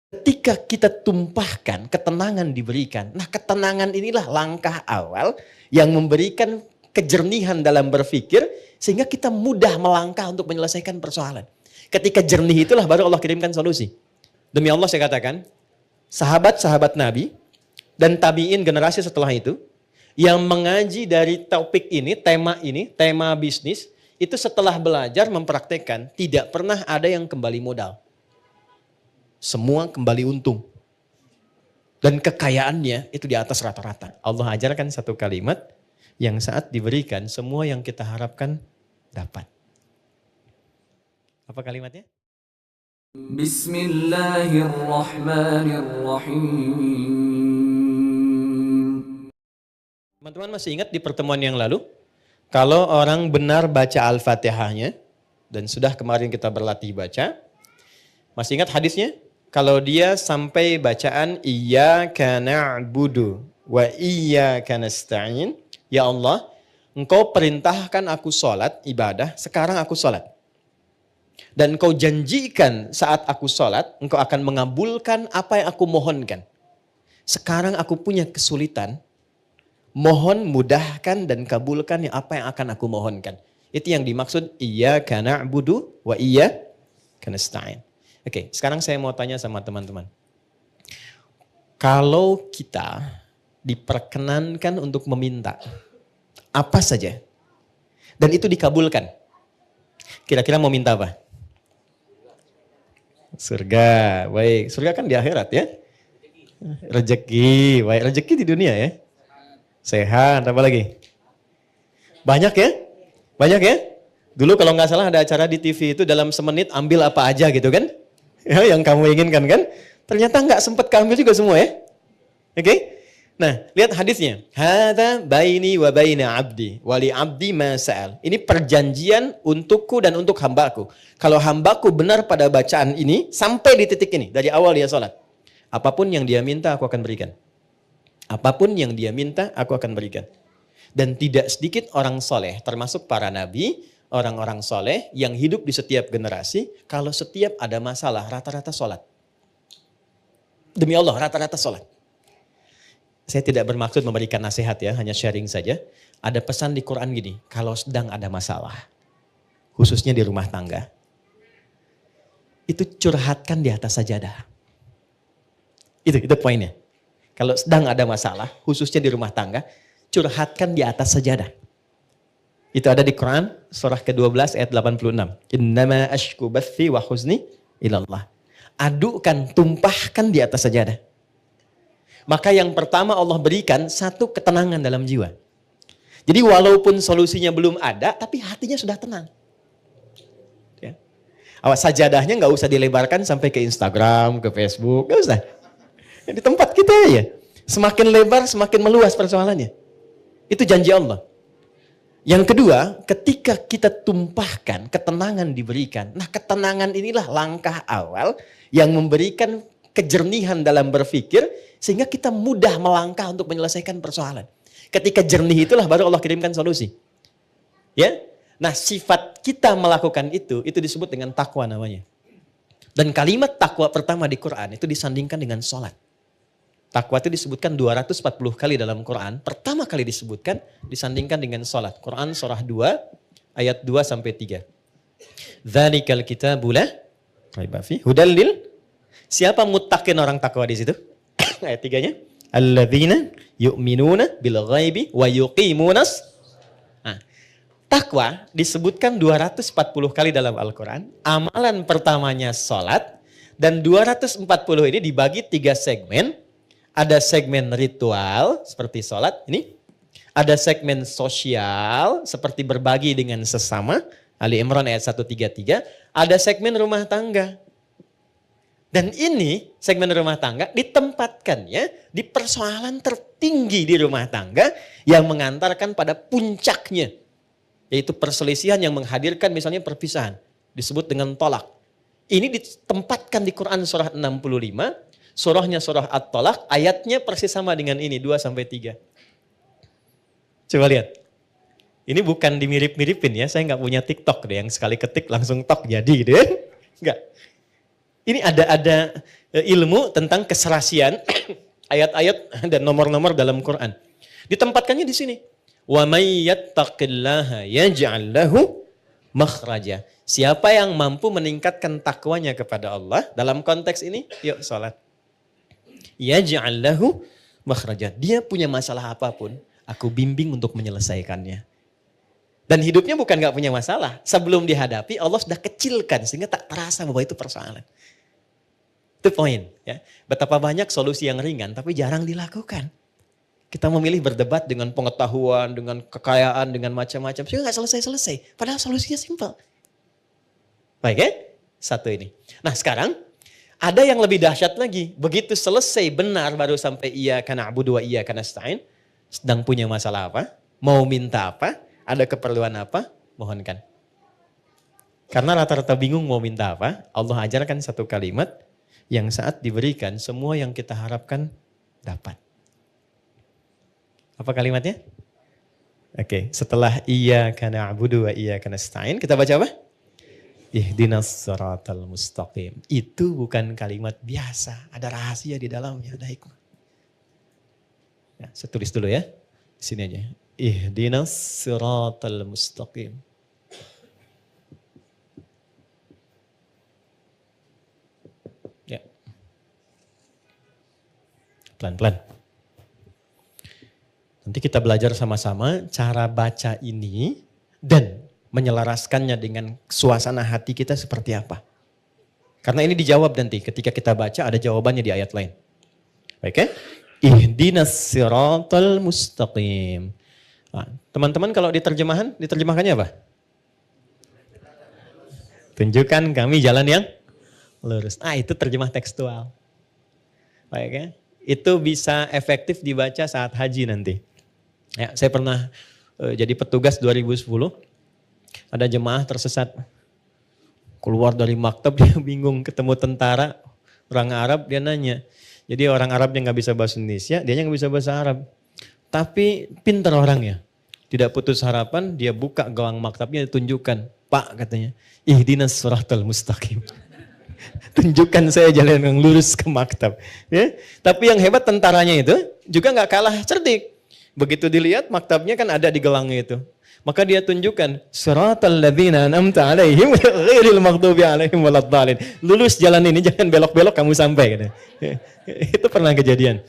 Ketika kita tumpahkan, ketenangan diberikan. Nah, ketenangan inilah langkah awal yang memberikan kejernihan dalam berpikir sehingga kita mudah melangkah untuk menyelesaikan persoalan. Ketika jernih itulah baru Allah kirimkan solusi. Demi Allah saya katakan, sahabat-sahabat Nabi dan tabi'in generasi setelah itu yang mengaji dari topik ini, tema bisnis, itu setelah belajar mempraktekkan tidak pernah ada yang kembali modal. Semua kembali untung. Dan kekayaannya itu di atas rata-rata. Allah ajarkan satu kalimat yang saat diberikan semua yang kita harapkan dapat. Apa kalimatnya? Bismillahirrahmanirrahim. Teman-teman masih ingat di pertemuan yang lalu? Kalau orang benar baca Al-Fatihahnya, dan sudah kemarin kita berlatih baca, masih ingat hadisnya? Kalau dia sampai bacaan Iyyaka na'budu wa iyyaka nasta'in, ya Allah, Engkau perintahkan aku sholat, ibadah, sekarang aku sholat. Dan Engkau janjikan saat aku sholat, Engkau akan mengabulkan apa yang aku mohonkan. Sekarang aku punya kesulitan, mohon mudahkan dan kabulkan apa yang akan aku mohonkan. Itu yang dimaksud Iyyaka na'budu wa iyyaka nasta'in. Oke, sekarang saya mau tanya sama teman-teman. Kalau kita diperkenankan untuk meminta apa saja dan itu dikabulkan, kira-kira mau minta apa? Surga, baik. Surga kan di akhirat ya. Rezeki, baik. Rezeki di dunia ya. Sehat, apa lagi? Banyak ya? Banyak ya? Dulu kalau nggak salah ada acara di TV itu dalam semenit ambil apa aja gitu kan? Ya, yang kamu inginkan kan? Ternyata nggak sempat keambil juga semua ya. Oke? Nah, lihat hadisnya. Hadza baini wa baina abdi wa li abdi ma sa'al. Ini perjanjian untukku dan untuk hambaku. Kalau hambaku benar pada bacaan ini sampai di titik ini dari awal dia sholat. Apapun yang dia minta aku akan berikan. Apapun yang dia minta aku akan berikan. Dan tidak sedikit orang soleh termasuk para nabi, orang-orang soleh yang hidup di setiap generasi, kalau setiap ada masalah rata-rata sholat. Demi Allah rata-rata sholat. Saya tidak bermaksud memberikan nasihat ya, hanya sharing saja. Ada pesan di Quran gini, kalau sedang ada masalah, khususnya di rumah tangga, itu curhatkan di atas sajadah. Itu poinnya. Kalau sedang ada masalah, khususnya di rumah tangga, curhatkan di atas sajadah. Itu ada di Quran surah ke-12 ayat 86. Innama ashku bathi wa huzni ilallah. Adukan, tumpahkan di atas sajadah. Maka yang pertama Allah berikan satu ketenangan dalam jiwa. Jadi walaupun solusinya belum ada, tapi hatinya sudah tenang. Ya. Awas sajadahnya nggak usah dilebarkan sampai ke Instagram, ke Facebook, nggak usah. Di tempat kita ya. Semakin lebar, semakin meluas persoalannya. Itu janji Allah. Yang kedua, ketika kita tumpahkan, ketenangan diberikan. Nah, ketenangan inilah langkah awal yang memberikan kejernihan dalam berpikir sehingga kita mudah melangkah untuk menyelesaikan persoalan. Ketika jernih itulah baru Allah kirimkan solusi. Ya. Nah, sifat kita melakukan itu disebut dengan takwa namanya. Dan kalimat takwa pertama di Quran itu disandingkan dengan sholat. Takwa itu disebutkan 240 kali dalam Quran. Pertama kali disebutkan disandingkan dengan sholat. Quran surah 2 ayat 2 sampai 3. Dzalikal kitabu la raiba fi hudal lil. Siapa muttaqin orang takwa di situ? Ayat 3-nya. Alladzina yu'minuna bil ghaibi wa yuqimunas. Nah, takwa disebutkan 240 kali dalam Al-Quran. Amalan pertamanya sholat. Dan 240 ini dibagi 3 segmen. Ada segmen ritual seperti sholat ini. Ada segmen sosial seperti berbagi dengan sesama. Ali Imran ayat 133. Ada segmen rumah tangga. Dan ini segmen rumah tangga ditempatkannya di persoalan tertinggi di rumah tangga yang mengantarkan pada puncaknya. Yaitu perselisihan yang menghadirkan misalnya perpisahan. Disebut dengan tolak. Ini ditempatkan di Quran surah 65. Surahnya surah At-Tolak, ayatnya persis sama dengan ini, 2-3. Coba lihat. Ini bukan dimirip-miripin ya, saya nggak punya TikTok deh yang sekali ketik langsung tok jadi gitu ya. Enggak. Ini ada ilmu tentang keserasian ayat-ayat dan nomor-nomor dalam Quran. Ditempatkannya di sini. Wa may yattaqillaha yaj'al lahu makhraja. Siapa yang mampu meningkatkan takwanya kepada Allah dalam konteks ini, yuk salat. Yaj'al lahu makhraja. Dia punya masalah apapun, aku bimbing untuk menyelesaikannya. Dan hidupnya bukan gak punya masalah. Sebelum dihadapi, Allah sudah kecilkan sehingga tak terasa bahwa itu persoalan. Itu poin. Ya. Betapa banyak solusi yang ringan tapi jarang dilakukan. Kita memilih berdebat dengan pengetahuan, dengan kekayaan, dengan macam-macam. Sehingga gak selesai-selesai. Padahal solusinya simpel. Baik ya? Satu ini. Nah sekarang, ada yang lebih dahsyat lagi. Begitu selesai benar baru sampai iyyaka na'budu wa iyyaka nasta'in. Sedang punya masalah apa? Mau minta apa? Ada keperluan apa? Mohonkan. Karena rata-rata bingung mau minta apa, Allah ajarkan satu kalimat yang saat diberikan semua yang kita harapkan dapat. Apa kalimatnya? Oke, setelah iyyaka na'budu wa iyyaka nasta'in, kita baca apa? Ihdinas siratal mustaqim. Itu bukan kalimat biasa, ada rahasia di dalamnya, ada hikmah. Ya, saya tulis dulu ya. Di sini aja. Ihdinas siratal mustaqim. Ya. Pelan-pelan. Nanti kita belajar sama-sama cara baca ini dan menyelaraskannya dengan suasana hati kita seperti apa. Karena ini dijawab nanti ketika kita baca ada jawabannya di ayat lain. Baik ya? Ihdinas siratal mustaqim. Nah, teman-teman kalau diterjemahkannya apa? Tunjukkan kami jalan yang lurus. Itu terjemah tekstual. Baik ya? Itu bisa efektif dibaca saat haji nanti. Ya, saya pernah jadi petugas 2010. Ada jemaah tersesat. Keluar dari maktab dia bingung ketemu tentara orang Arab dia nanya. Jadi orang Arab yang gak bisa bahasa Indonesia, dia yang gak bisa bahasa Arab. Tapi pintar orangnya. Tidak putus harapan, dia buka gawang maktabnya ditunjukkan. Pak katanya, ihdinas siratal mustaqim. Tunjukkan saya jalan yang lurus ke maktab. Ya? Tapi yang hebat tentaranya itu juga gak kalah cerdik. Begitu dilihat maktabnya kan ada di gelangnya itu. Maka dia tunjukkan siratal ladzina an'amta 'alaihim ghairil maghdubi 'alaihim waladdallin. Lulus jalan ini jangan belok-belok kamu sampai katanya. Itu pernah kejadian.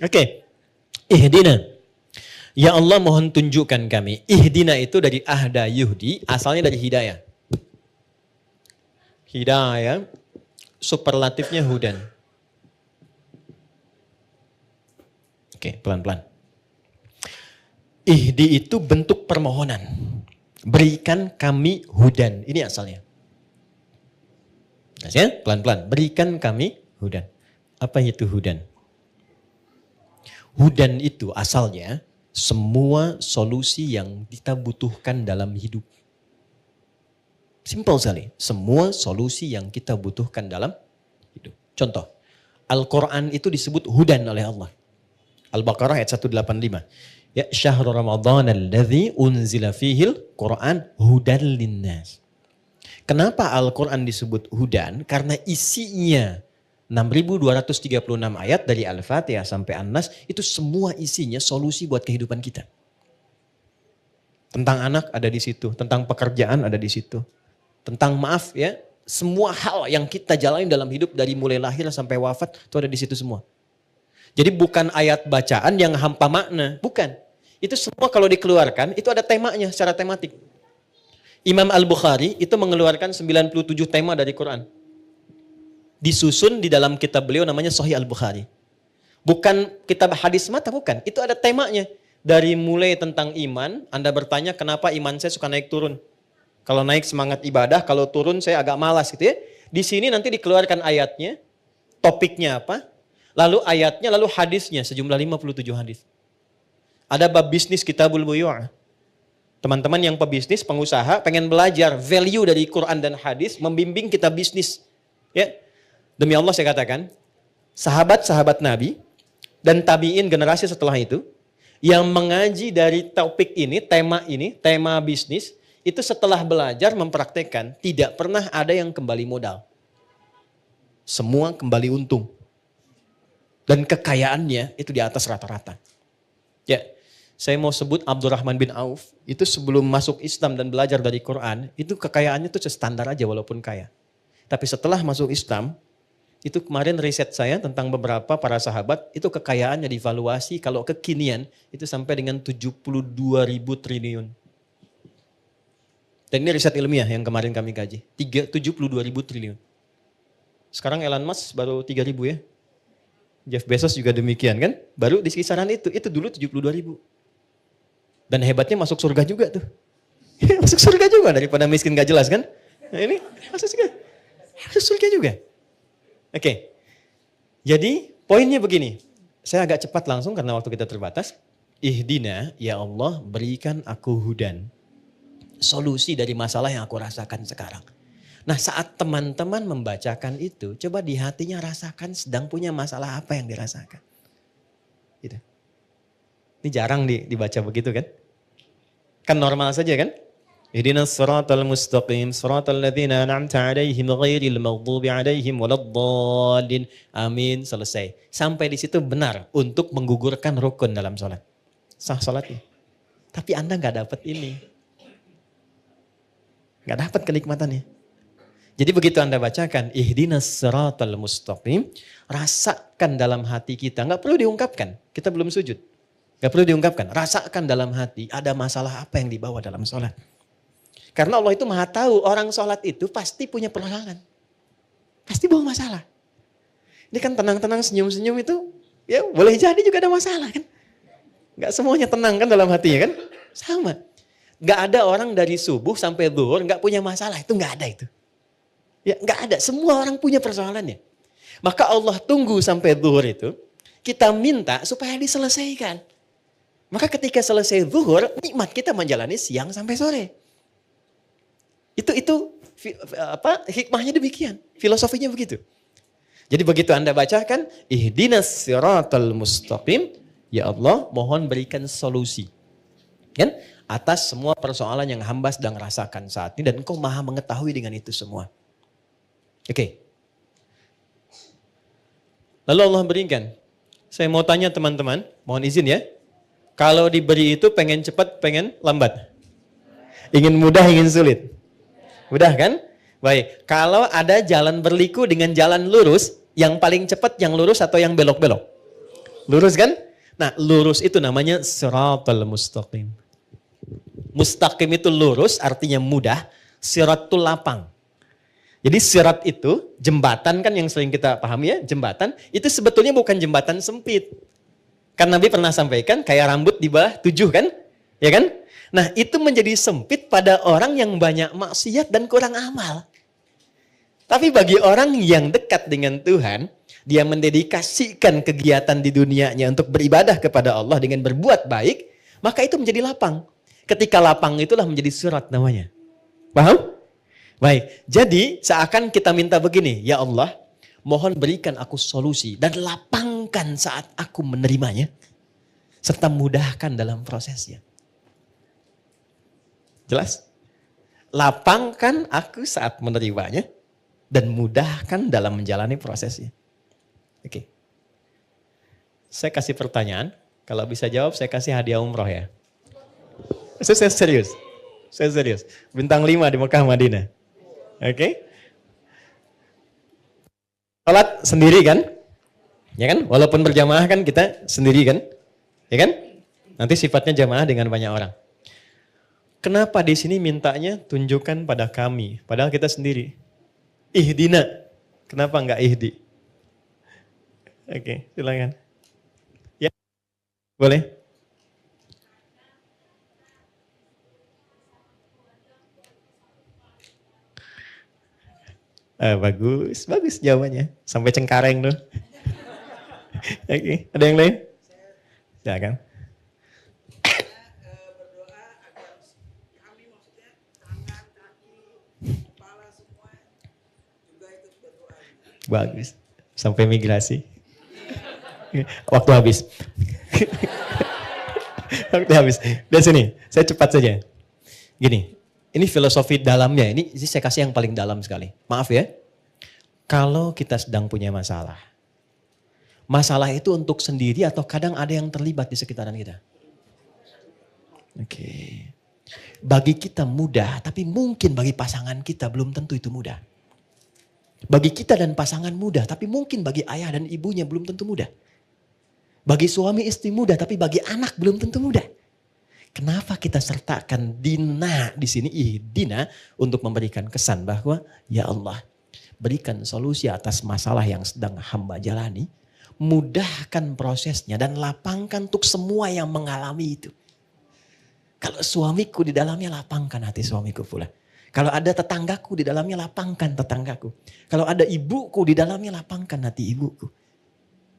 Oke. Ihdina. Ya Allah mohon tunjukkan kami. Ihdina itu dari ahda yuhdi, asalnya dari hidayah. Hidayah, superlatifnya hudan. Oke, pelan-pelan. Ihdi itu bentuk permohonan. Berikan kami hudan. Ini asalnya. Ya, pelan-pelan. Berikan kami hudan. Apa itu hudan? Hudan itu asalnya semua solusi yang kita butuhkan dalam hidup. Simpel sekali. Semua solusi yang kita butuhkan dalam hidup. Contoh, Al-Quran itu disebut hudan oleh Allah. Al-Baqarah ayat 185. Ya syahrul Ramadan alladzi unzila fihil Quran hudan linnas. Kenapa Al-Quran disebut hudan? Karena isinya 6.236 ayat dari Al-Fatihah sampai An-Nas itu semua isinya solusi buat kehidupan kita. Tentang anak ada di situ, tentang pekerjaan ada di situ. Tentang maaf ya, semua hal yang kita jalani dalam hidup dari mulai lahir sampai wafat itu ada di situ semua. Jadi bukan ayat bacaan yang hampa makna, bukan. Itu semua kalau dikeluarkan itu ada temanya secara tematik. Imam Al-Bukhari itu mengeluarkan 97 tema dari Quran. Disusun di dalam kitab beliau namanya Sahih Al-Bukhari. Bukan kitab hadis mata, bukan. Itu ada temanya. Dari mulai tentang iman, Anda bertanya kenapa iman saya suka naik turun. Kalau naik semangat ibadah, kalau turun saya agak malas gitu ya. Di sini nanti dikeluarkan ayatnya, topiknya apa, lalu ayatnya, lalu hadisnya, sejumlah 57 hadis. Ada bab bisnis kitabul buyu'. Teman-teman yang pebisnis, pengusaha, pengen belajar value dari Quran dan hadis, membimbing kita bisnis. Ya, demi Allah saya katakan, sahabat-sahabat Nabi dan tabi'in generasi setelah itu, yang mengaji dari topik ini, tema bisnis, itu setelah belajar mempraktekkan, tidak pernah ada yang kembali modal. Semua kembali untung. Dan kekayaannya itu di atas rata-rata. Ya, saya mau sebut Abdurrahman bin Auf. Itu sebelum masuk Islam dan belajar dari Quran, itu kekayaannya tuh standar aja walaupun kaya. Tapi setelah masuk Islam, itu kemarin riset saya tentang beberapa para sahabat, itu kekayaannya divaluasi kalau kekinian itu sampai dengan 72.000 triliun. Dan ini riset ilmiah yang kemarin kami kaji. 72.000 triliun. Sekarang Elon Musk baru 3.000 ya. Jeff Bezos juga demikian kan. Baru di kisaran itu dulu 72.000. Dan hebatnya masuk surga juga tuh. Masuk surga juga daripada miskin gak jelas kan. Nah ini masuk surga. Masuk surga juga. Oke. Jadi poinnya begini. Saya agak cepat langsung karena waktu kita terbatas. Ihdina ya Allah berikan aku hudan. Solusi dari masalah yang aku rasakan sekarang. Nah saat teman-teman membacakan itu, coba di hatinya rasakan sedang punya masalah apa yang dirasakan. Gitu. Ini jarang dibaca begitu kan. Kan normal saja kan. Ihdinas siratal mustaqim, siratal ladzina an'amta 'alaihim ghairil maghdubi 'alaihim waladdallin. Amin, selesai. Sampai di situ benar untuk menggugurkan rukun dalam sholat. Sah sholatnya. Tapi Anda gak dapat ini. Gak dapat kenikmatannya. Jadi begitu Anda bacakan, ihdinas siratal mustaqim, rasakan dalam hati kita. Gak perlu diungkapkan, kita belum sujud. Gak perlu diungkapkan, rasakan dalam hati ada masalah apa yang dibawa dalam sholat. Karena Allah itu maha tahu orang sholat itu pasti punya persoalan. Pasti bawa masalah. Ini kan tenang-tenang senyum-senyum itu, ya boleh jadi juga ada masalah kan. Gak semuanya tenang kan dalam hatinya kan, sama. Gak ada orang dari subuh sampai zuhur gak punya masalah, itu gak ada itu. Ya gak ada, semua orang punya persoalannya. Maka Allah tunggu sampai zuhur itu, kita minta supaya diselesaikan. Maka ketika selesai zuhur, nikmat kita menjalani siang sampai sore. Itu hikmahnya demikian, filosofinya begitu. Jadi begitu Anda bacakan, ihdinas siratal mustaqim, ya Allah mohon berikan solusi. Kan? Atas semua persoalan yang hamba sedang rasakan saat ini dan Engkau maha mengetahui dengan itu semua. Oke. Lalu Allah berikan. Saya mau tanya teman-teman, mohon izin ya. Kalau diberi itu pengen cepat, pengen lambat? Ingin mudah, ingin sulit? Mudah kan? Baik. Kalau ada jalan berliku dengan jalan lurus, yang paling cepat yang lurus atau yang belok-belok? Lurus kan? Nah, lurus itu namanya siratal mustaqim. Mustaqim itu lurus, artinya mudah. Sirat itu lapang. Jadi sirat itu, jembatan kan yang sering kita pahami ya, jembatan. Itu sebetulnya bukan jembatan sempit. Kan Nabi pernah sampaikan, kayak rambut di bawah 7 kan? Ya kan? Nah itu menjadi sempit pada orang yang banyak maksiat dan kurang amal. Tapi bagi orang yang dekat dengan Tuhan, dia mendedikasikan kegiatan di dunianya untuk beribadah kepada Allah dengan berbuat baik, maka itu menjadi lapang. Ketika lapang itulah menjadi surat namanya. Paham? Baik, jadi seakan kita minta begini, ya Allah, mohon berikan aku solusi dan lapangkan saat aku menerimanya, serta mudahkan dalam prosesnya. Jelas? Lapangkan aku saat menerimanya dan mudahkan dalam menjalani prosesnya. Oke. Saya kasih pertanyaan, kalau bisa jawab saya kasih hadiah umroh ya. Saya serius. Saya serius. Bintang 5 di Mekah Madinah. Oke. Salat sendiri kan? Ya kan? Walaupun berjamaah kan kita sendiri kan? Ya kan? Nanti sifatnya jamaah dengan banyak orang. Kenapa di sini mintanya tunjukkan pada kami, padahal kita sendiri? Ihdina. Kenapa enggak ihdi? Oke, silakan. Ya. Boleh? Bagus jawabannya. Sampai Cengkareng tuh. Oke, ada yang lain? Silakan. Bagus. Sampai migrasi. Waktu habis. Waktu habis. Dan sini, saya cepat saja. Gini, ini filosofi dalamnya. Ini saya kasih yang paling dalam sekali. Maaf ya. Kalau kita sedang punya masalah, masalah itu untuk sendiri atau kadang ada yang terlibat di sekitaran kita? Oke. Bagi kita mudah, tapi mungkin bagi pasangan kita belum tentu itu mudah. Bagi kita dan pasangan mudah, tapi mungkin bagi ayah dan ibunya belum tentu mudah. Bagi suami istri mudah, tapi bagi anak belum tentu mudah. Kenapa kita sertakan Dina di sini, Ihdina, untuk memberikan kesan bahwa ya Allah, berikan solusi atas masalah yang sedang hamba jalani, mudahkan prosesnya dan lapangkan untuk semua yang mengalami itu. Kalau suamiku di dalamnya, lapangkan hati suamiku pula. Kalau ada tetanggaku di dalamnya, lapangkan tetanggaku. Kalau ada ibuku di dalamnya, lapangkan hati ibuku.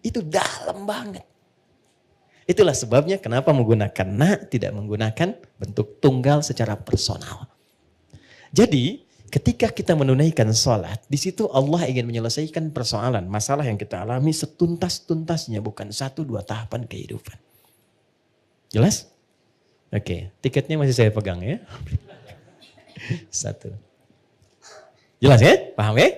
Itu dalam banget. Itulah sebabnya kenapa menggunakan na, tidak menggunakan bentuk tunggal secara personal. Jadi ketika kita menunaikan sholat, di situ Allah ingin menyelesaikan persoalan, masalah yang kita alami setuntas-tuntasnya, bukan 1-2 tahapan kehidupan. Jelas? Oke, tiketnya masih saya pegang ya. 1. Jelas ya? Paham ya?